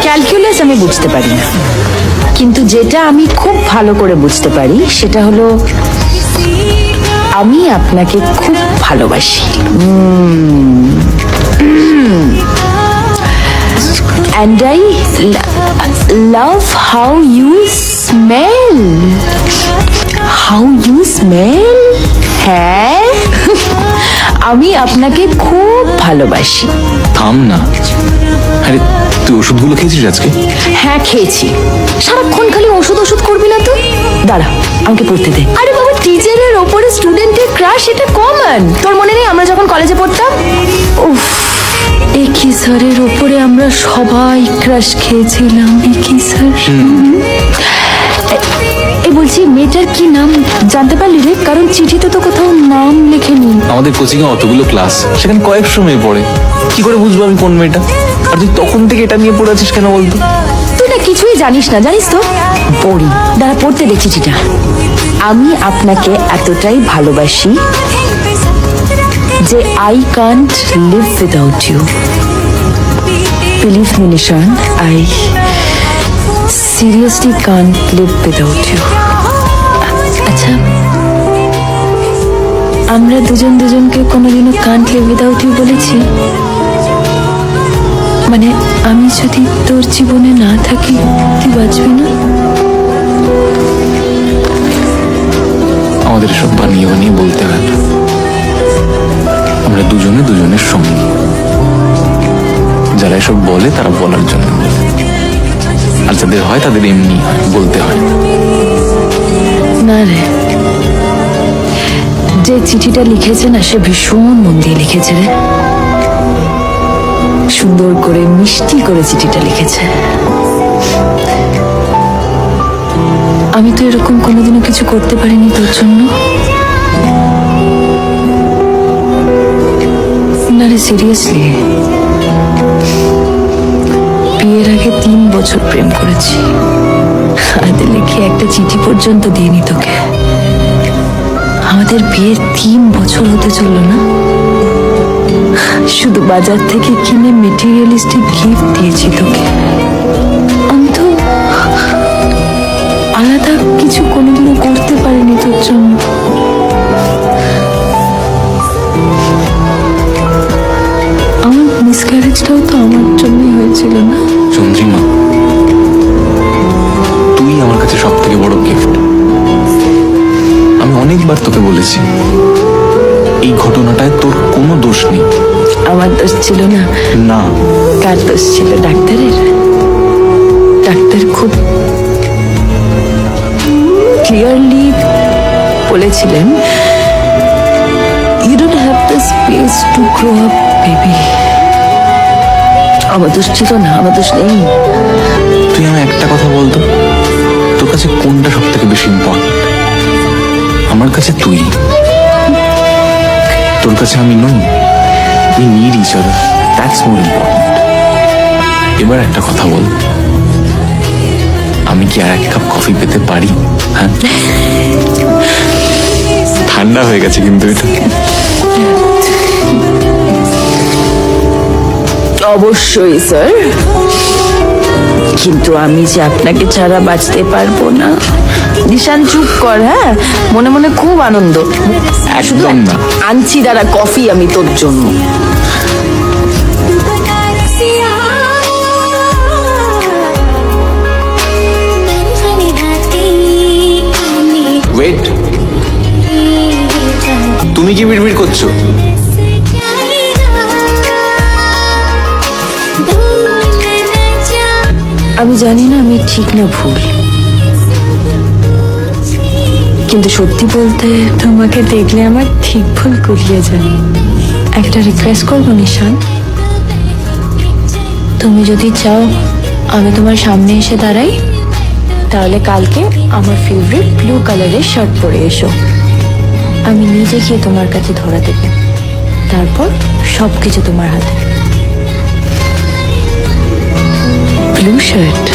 Calculus আমি বুঝতে পারি না, কিন্তু যেটা আমি খুব ভালো করে বুঝতে পারি সেটা হলো আমি আপনাকে খুব ভালোবাসি। And I love how you smell. How you smell? হ্যাঁ, আমি আপনাকে খুব ভালোবাসি। থাম না। আরে তুই ওষুধগুলো খেয়েছিস আজকে? হ্যাঁ খেয়েছি। সারাক্ষণ খালি ওষুধ ওষুধ করবি না তো। দাঁড়া, আমাকে পড়তে দে। আরে বাবা, টিচারের ওপরে স্টুডেন্টের ক্রাশ এটা কমন। তোর মনে নেই আমরা যখন কলেজে পড়তাম? উফ, একই স্যারের ওপরে আমরা সবাই ক্রাশ খেয়েছিলাম। একই স্যার। এই বলছি, মেয়েটার কি নাম জানতে পারলি রে? কারণ চিঠিতে তো কোথাও নাম লেখেনি। আমাদের কোচিং এ অতগুলো ক্লাস, সেখানে কয়েকশো মেয়ে পড়ে, কি করে বুঝবো আমি কোন মেয়েটা? আর তুই তখন থেকে এটা নিয়ে পড়ে আছিস কেন বলতো? তুই না কিছুই জানিস না, জানিস তো? পড়ি, দাঁড়া পড়তে দে চিঠিটা। আমি আপনাকে এতটাই ভালোবাসি যে I can't live without you. Believe me, Nishan, I seriously can't live without you. আচ্ছা, আমরা দুজন দুজনকে কোনোদিনও can't live without you বলেছি? মানে আমি যদি তোর জীবনে না থাকি তুই বাঁচবি না? আমাদের সব বানিয়ে বানিয়ে বলতে হয় না। আমরা দুজনে দুজনের সঙ্গে। যারা এসব বলে তারা বলার জন্য বলে, আর যাদের হয় তাদের এমনি হয়, বলতে হয়। না রে, যে চিঠিটা লিখেছে না সে ভীষণ মন দিয়ে লিখেছে রে। সুন্দর করে মিষ্টি করে চিঠিটা লিখেছে। আমি তো এরকম কোনোদিনও কিছু করতে পারিনি তোর জন্য। না রে, সিরিয়াসলি, বিয়ের আগে 3 বছর প্রেম করেছি, হাতে লিখে একটা চিঠি পর্যন্ত দিইনি তোকে। আমাদের বিয়ের 3 বছর হতে চললো না, শুধু বাজার থেকে কিনে মেটেরিয়ালিস্টিক গিফট দিয়েছি তোকে। আমি তো আলাদা কিছু কোনোদিনও করতে পারিনি তোর জন্য। আমার মিসক্যারেজটাও তো আমার জন্যই হয়েছিল না? চন্দ্রিমা, তুই আমার কাছে সব থেকে বড় গিফট। আমি অনেকবার তোকে বলেছি এই ঘটনাটায় তোর কোনো দোষ নেই। আমার দোষ ছিল না? না। কার দোষ ছিল? ডাক্তারের। ডাক্তার খুব ক্লিয়ারলি বলেছিলেন, you don't have the space to grow up baby. আমার দোষ ছিল না, আমার দোষ নেই। তুই আমি একটা কথা বলতো, তোর কাছে কোনটা সব থেকে বেশি ইম্পর্টেন্ট? আমার কাছে তুই, তোর কাছে আমি নই। We need each other. That's more important. এবার একটা কথা বল, আমি কি আর 1 কাপ কফি পেতে পারি? হ্যাঁ, ঠান্ডা হয়ে গেছে কিন্তু এটা। অবশ্যই স্যার, কিন্তু আমি যে আপনাকে ছাড়া বাঁচতে পারবো না। নিশান চুপ কর। হ্যাঁ, মনে মনে খুব আনন্দ। শুধু একদম না। আনছি দাঁড়া কফি আমি তোর জন্য। ওয়েট, তুমি কি বিড়বিড় করছো? আমি জানি না আমি ঠিক না ভুল, কিন্তু সত্যি বলতে তোমাকে দেখলে আমার ঠিক ভুল গুলিয়ে যায়। একটা রিকোয়েস্ট করবো নিশান, তুমি যদি চাও আমি তোমার সামনে এসে দাঁড়াই, তাহলে কালকে আমার ফেভারিট ব্লু কালারের শার্ট পরে এসো। আমি নিজে গিয়ে তোমার কাছে ধরা দেবো, তারপর সবকিছু তোমার হাতে। Blue shirt.